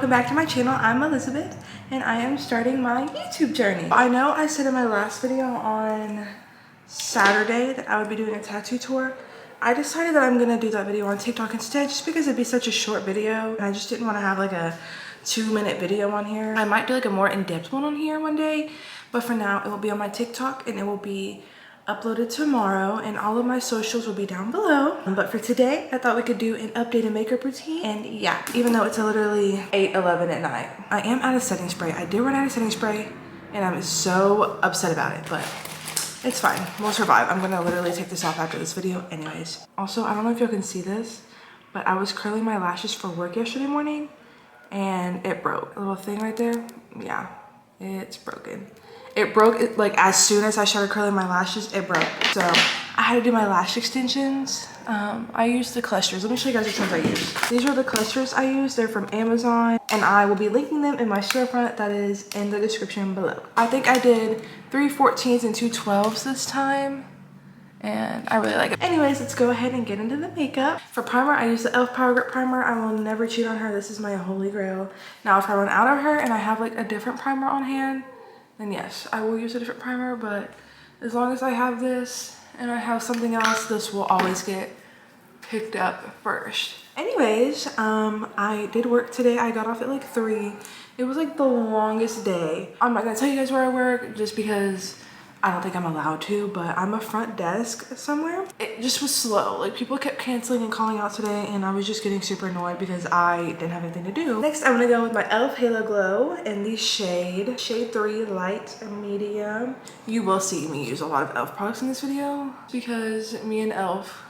welcome back to my channel. I'm Elizabeth and I am starting my YouTube journey. I know I said in my last video on Saturday that I would be doing a tattoo tour. I decided that I'm gonna do that video on TikTok instead just because it'd be such a short video and I just didn't want to have like a 2-minute video on here. I might do like a more in-depth one on here one day, but for now it will be on my TikTok and it will be uploaded tomorrow and all of my socials will be down below. But for today, I thought we could do an updated makeup routine. And yeah, even though it's literally 8:11 at night, I am out of setting spray. I did run out of setting spray and I'm so upset about it, but it's fine. We'll survive. I'm gonna literally take this off after this video anyways. Also, I don't know if y'all can see this, but I was curling my lashes for work yesterday morning and it broke. A little thing right there. Yeah, it's broken. It broke like as soon as I started curling my lashes, it broke. So I had to do my lash extensions. I used the clusters. Let me show you guys which ones I use. These are the clusters I use. They're from Amazon and I will be linking them in my storefront that is in the description below. I think I did 3 14s and 2 12s this time and I really like it. Anyways, let's go ahead and get into the makeup. For primer, I use the e.l.f. Power Grip Primer. I will never cheat on her. This is my holy grail. Now, if I run out of her and I have like a different primer on hand, then yes, I will use a different primer, but as long as I have this and I have something else, this will always get picked up first. Anyways, I did work today. I got off at like 3. It was like the longest day. I'm not gonna tell you guys where I work just because I don't think I'm allowed to, but I'm a front desk somewhere. It just was slow. Like people kept canceling and calling out today and I was just getting super annoyed because I didn't have anything to do. Next, I'm gonna go with my e.l.f. Halo Glow in the shade 3 Light Medium. You will see me use a lot of e.l.f. products in this video because me and e.l.f.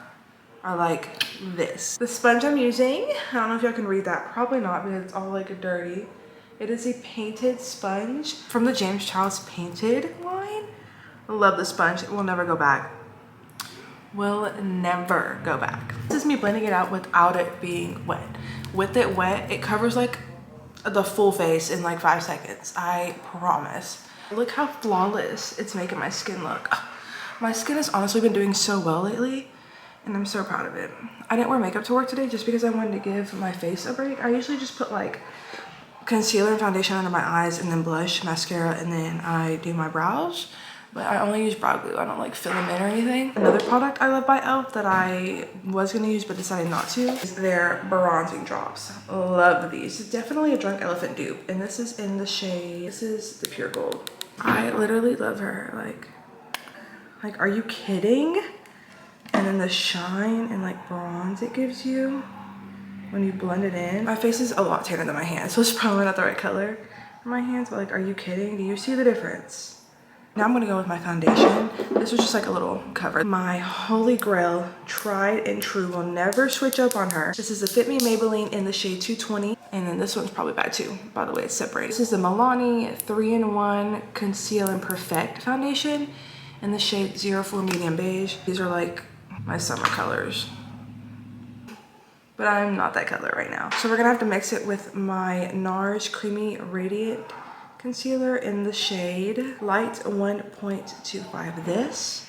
are like this. The sponge I'm using, I don't know if y'all can read that. Probably not because it's all like dirty. It is a painted sponge from the James Charles Painted line. I love the sponge. It will never go back. Will never go back. This is me blending it out without it being wet. With it wet, it covers like the full face in like 5 seconds. I promise. Look how flawless it's making my skin look. Oh, my skin has honestly been doing so well lately and I'm so proud of it. I didn't wear makeup to work today just because I wanted to give my face a break. I usually just put like concealer and foundation under my eyes and then blush, mascara, and then I do my brows. But I only use brow glue. I don't like fill them in or anything. Another product I love by e.l.f. that I was gonna use but decided not to is their bronzing drops. Love these. It's definitely a drunk elephant dupe. And this is in the shade, this is the Pure Gold. I literally love her. Like, are you kidding? And then the shine and like bronze it gives you when you blend it in. My face is a lot tanner than my hands, so it's probably not the right color for my hands, but like, are you kidding? Do you see the difference? Now I'm gonna go with my foundation. This was just like a little cover. My holy grail, tried and true, will never switch up on her. This is the Fit Me Maybelline in the shade 220. And then this one's probably bad too. By the way, it's separated. This is the Milani 3-in-1 Conceal and Perfect Foundation in the shade 04 Medium Beige. These are like my summer colors, but I'm not that color right now. So we're gonna have to mix it with my NARS Creamy Radiant Concealer in the shade Light 1.25. This,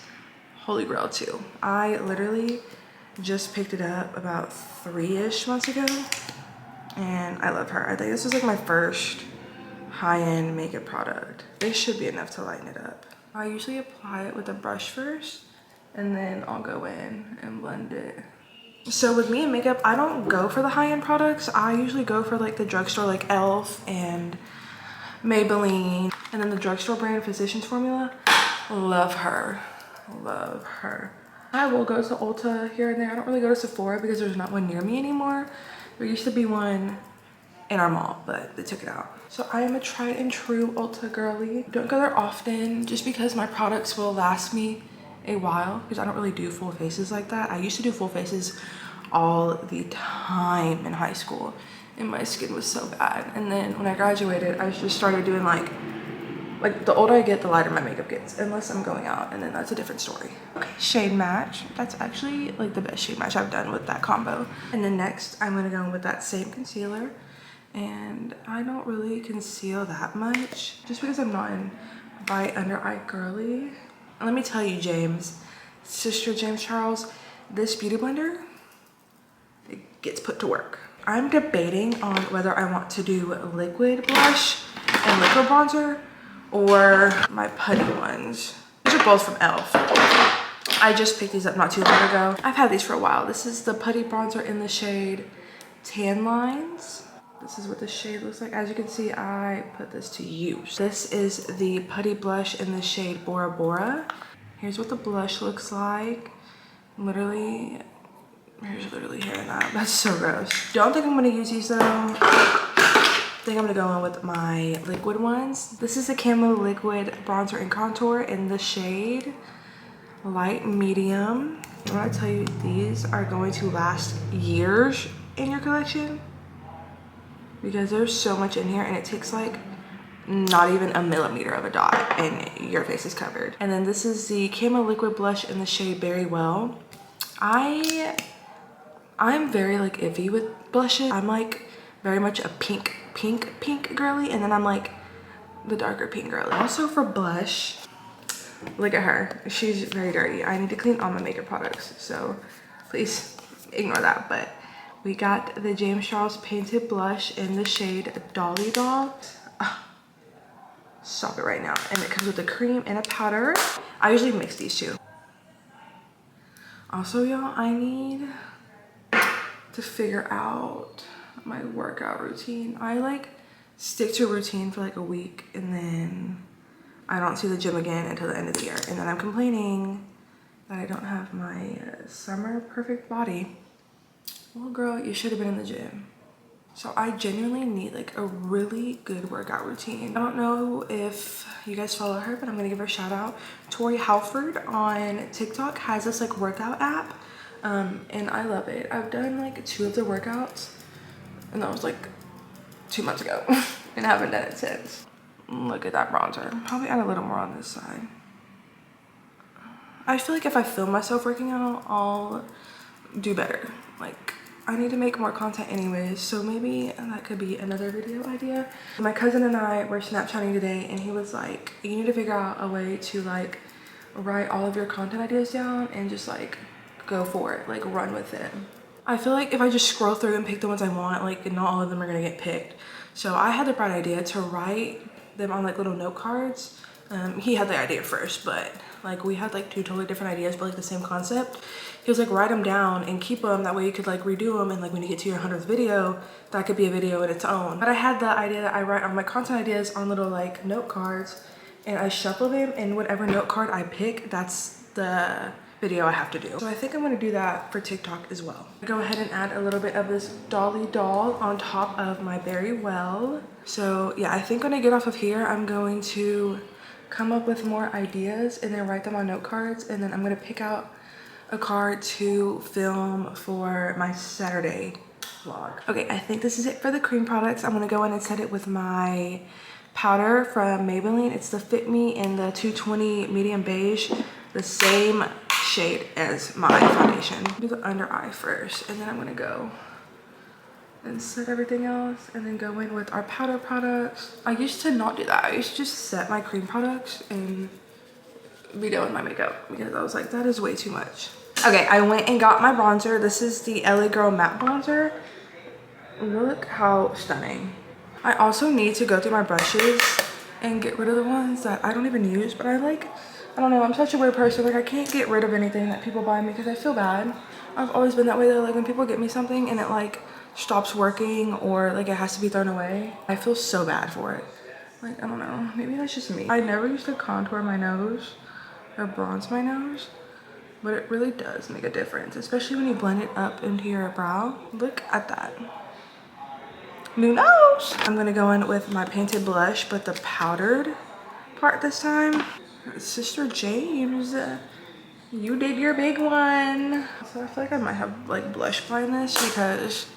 holy grail too. I literally just picked it up about 3-ish months ago and I love her. I think this was like my first high-end makeup product. This should be enough to lighten it up. I usually apply it with a brush first and then I'll go in and blend it. So with me and makeup, I don't go for the high-end products. I usually go for like the drugstore, like e.l.f. and Maybelline, and then the drugstore brand Physicians Formula. Love her, love her. I will go to Ulta here and there. I don't really go to Sephora because there's not one near me anymore. There used to be one in our mall, but they took it out. So I am a tried and true Ulta girly. Don't go there often just because my products will last me a while because I don't really do full faces like that. I used to do full faces all the time in high school and my skin was so bad. And then when I graduated, I just started doing like the older I get, the lighter my makeup gets, unless I'm going out, and then that's a different story. Okay, shade match. That's actually like the best shade match I've done with that combo. And then next, I'm gonna go with that same concealer. And I don't really conceal that much just because I'm not in bright under eye girly. And let me tell you, Sister James Charles, this beauty blender, it gets put to work. I'm debating on whether I want to do liquid blush and liquid bronzer or my putty ones. These are both from e.l.f. I just picked these up not too long ago. I've had these for a while. This is the putty bronzer in the shade Tan Lines. This is what the shade looks like. As you can see, I put this to use. This is the putty blush in the shade Bora Bora. Here's what the blush looks like. Literally, there's literally hair in that. That's so gross. Don't think I'm gonna use these though. I think I'm gonna go in with my liquid ones. This is the Camo Liquid Bronzer and Contour in the shade Light Medium. And when I tell you, these are going to last years in your collection because there's so much in here and it takes like not even a millimeter of a dot and your face is covered. And then this is the Camo Liquid Blush in the shade Berry Well. I'm very like iffy with blushes. I'm like very much a pink girly, and then I'm like the darker pink girly. Also for blush, look at her. She's very dirty. I need to clean all my makeup products, so please ignore that. But we got the James Charles Painted Blush in the shade Dolly Doll. Stop it right now. And it comes with a cream and a powder. I usually mix these two. Also, y'all, I need to figure out my workout routine. I like stick to a routine for like a week and then I don't see the gym again until the end of the year. And then I'm complaining that I don't have my summer perfect body. Well, girl, you should have been in the gym. So I genuinely need like a really good workout routine. I don't know if you guys follow her, but I'm gonna give her a shout out. Tori Halford on TikTok has this like workout app, and I love it. I've done like 2 of the workouts, and that was like 2 months ago, and I haven't done it since. Look at that bronzer. Probably add a little more on this side. I feel like if I film myself working out, I'll do better. Like, I need to make more content anyways, so maybe that could be another video idea. My cousin and I were Snapchatting today and he was like, you need to figure out a way to like write all of your content ideas down and just like go for it, like run with it. I feel like if I just scroll through and pick the ones I want, like not all of them are gonna get picked. So I had the bright idea to write them on like little note cards. He had the idea first, but like we had like 2 totally different ideas but like the same concept. He was like, write them down and keep them, that way you could like redo them, and like when you get to your 100th video, that could be a video in its own. But I had the idea that I write all my content ideas on little like note cards and I shuffle them, and whatever note card I pick, that's the video I have to do. So I think I'm gonna do that for TikTok as well. Go ahead and add a little bit of this Dolly Doll on top of my Berry Well. So yeah, I think when I get off of here, I'm going to come up with more ideas and then write them on note cards, and then I'm gonna pick out a card to film for my Saturday vlog. Okay, I think this is it for the cream products. I'm gonna go in and set it with my powder from Maybelline. It's the Fit Me in the 220 medium beige, the same shade as my foundation. Do the under eye first, and then I'm gonna go and set everything else and then go in with our powder products. I used to not do that. I used to just set my cream products and be done with my makeup because I was like, that is way too much. Okay, I went and got my bronzer. This is the LA Girl Matte Bronzer. Look how stunning. I also need to go through my brushes and get rid of the ones that I don't even use, but I don't know, I'm such a weird person. Like, I can't get rid of anything that people buy me because I feel bad. I've always been that way though. Like, when people get me something and it like stops working or like it has to be thrown away, I feel so bad for it. Like, I don't know, maybe that's just me. I never used to contour my nose or bronze my nose, but it really does make a difference, especially when you blend it up into your brow. Look at that. New nose. I'm gonna go in with my painted blush, but the powdered part this time. Sister James, you did your big one. So I feel like I might have like blush blindness because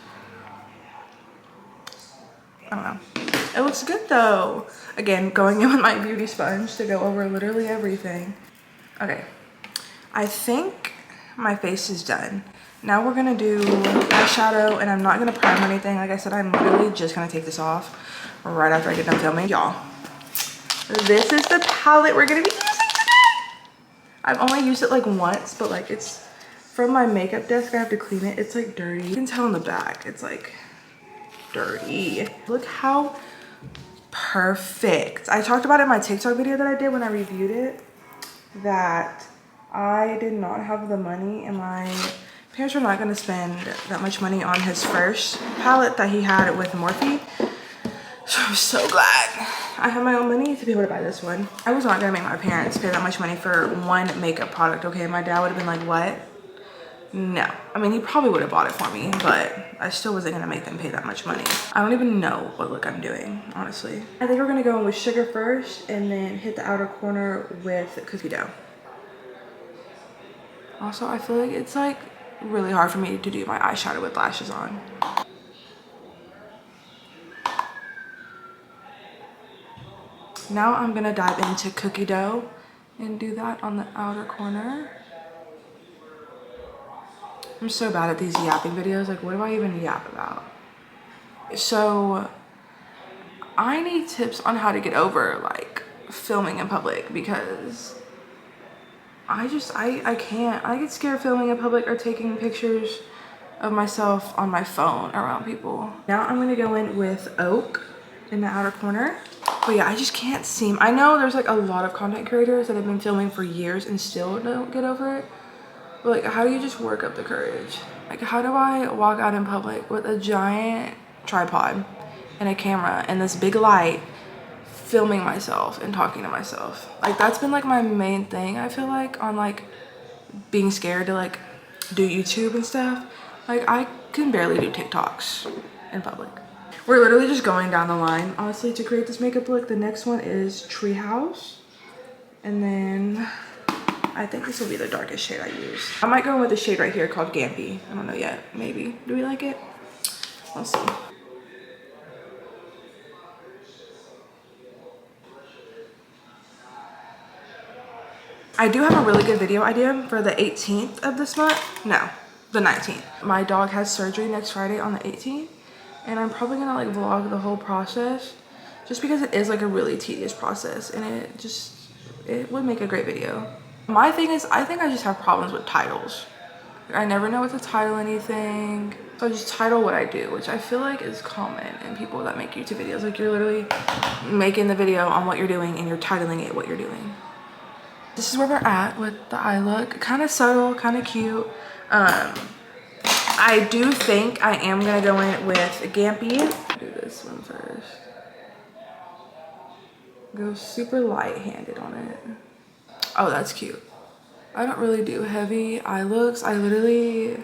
I don't know. It looks good though. Again, going in with my beauty sponge to go over literally everything. Okay, I think my face is done. Now we're gonna do eyeshadow, and I'm not gonna prime or anything. Like I said, I'm literally just gonna take this off right after I get done filming. Y'all, this is the palette we're gonna be using today. I've only used it like once, but like it's from my makeup desk. I have to clean it. It's like dirty. You can tell in the back. It's like dirty. Look how perfect. I talked about it in my TikTok video that I did when I reviewed it, that I did not have the money and my parents were not going to spend that much money on his first palette that he had with Morphe. So I'm so glad I have my own money to be able to buy this one. I was not going to make my parents pay that much money for one makeup product, okay? My dad would have been like, what? No. I mean, he probably would have bought it for me, but I still wasn't going to make them pay that much money. I don't even know what look I'm doing, honestly. I think we're going to go in with sugar first and then hit the outer corner with cookie dough. Also, I feel like it's like really hard for me to do my eyeshadow with lashes on. Now I'm gonna dive into cookie dough and do that on the outer corner. I'm so bad at these yapping videos. Like, what do I even yap about? So I need tips on how to get over like filming in public, because I can't. I get scared filming in public or taking pictures of myself on my phone around people. Now I'm gonna go in with oak in the outer corner. But yeah, I just can't seem, I know there's like a lot of content creators that have been filming for years and still don't get over it. But like, how do you just work up the courage? Like, how do I walk out in public with a giant tripod and a camera and this big light filming myself and talking to myself? Like, that's been like my main thing, I feel like, on like being scared to like do YouTube and stuff. Like, I can barely do TikToks in public. We're literally just going down the line, honestly, to create this makeup look. The next one is Treehouse. And then I think this will be the darkest shade I use. I might go in with a shade right here called Gampy. I don't know yet, maybe. Do we like it? Let's see. I do have a really good video idea for the 18th of this month. No, the 19th. My dog has surgery next Friday on the 18th. And I'm probably gonna like vlog the whole process, just because it is like a really tedious process, and it would make a great video. My thing is, I think I just have problems with titles. Like, I never know what to title anything, so I just title what I do, which I feel like is common in people that make YouTube videos. Like, you're literally making the video on what you're doing and you're titling it what you're doing. This is where we're at with the eye look. Kind of subtle, kind of cute. I do think I am gonna go in with Gampy. Do this one first. Go super light-handed on it. Oh, that's cute. I don't really do heavy eye looks. I literally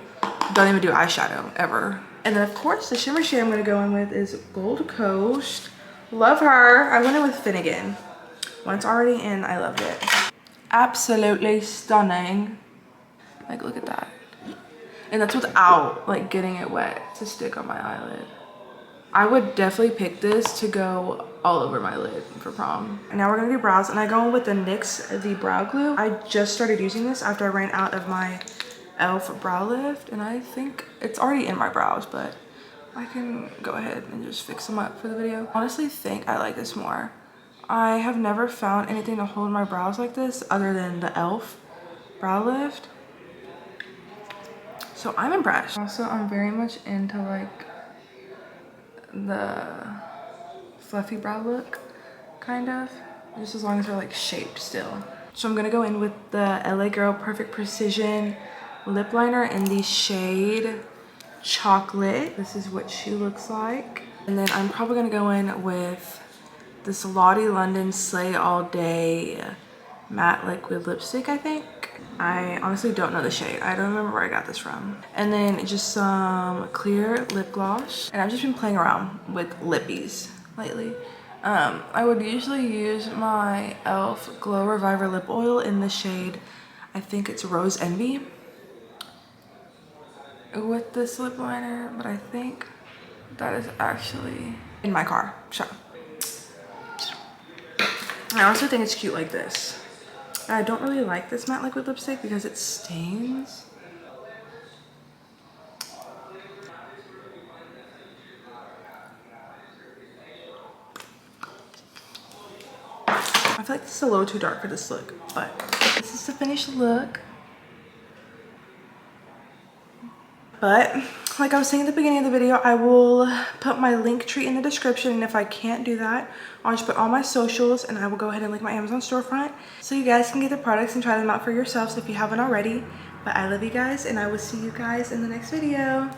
don't even do eyeshadow ever. And then of course the shimmer shade I'm gonna go in with is Gold Coast. Love her. I went in with Finnegan. Once already in, I loved it. Absolutely stunning. Like, look at that. And that's without like getting it wet to stick on my eyelid. I would definitely pick this to go all over my lid for prom. And now we're gonna do brows, and I go in with the NYX the brow glue. I just started using this after I ran out of my e.l.f. brow lift, and I think it's already in my brows, but I can go ahead and just fix them up for the video. Honestly think I like this more. I have never found anything to hold my brows like this other than the e.l.f. brow lift. So I'm impressed. Also, I'm very much into like the fluffy brow look, kind of, just as long as they're like shaped still. So I'm gonna go in with the LA Girl Perfect Precision lip liner in the shade Chocolate. This is what she looks like. And then I'm probably gonna go in with this Lottie London Slay All Day matte liquid lipstick, I think. I honestly don't know the shade. I don't remember where I got this from. And then just some clear lip gloss. And I've just been playing around with lippies lately. I would usually use my e.l.f. Glow Reviver lip oil in the shade, I think it's Rose Envy, with this lip liner, but I think that is actually in my car. So I also think it's cute like this. I don't really like this matte liquid lipstick because it stains. I feel like this is a little too dark for this look, but this is the finished look. But like I was saying at the beginning of the video, I will put my link tree in the description, and if I can't do that, I'll just put all my socials and I will go ahead and link my Amazon storefront so you guys can get the products and try them out for yourselves if you haven't already. But I love you guys, and I will see you guys in the next video.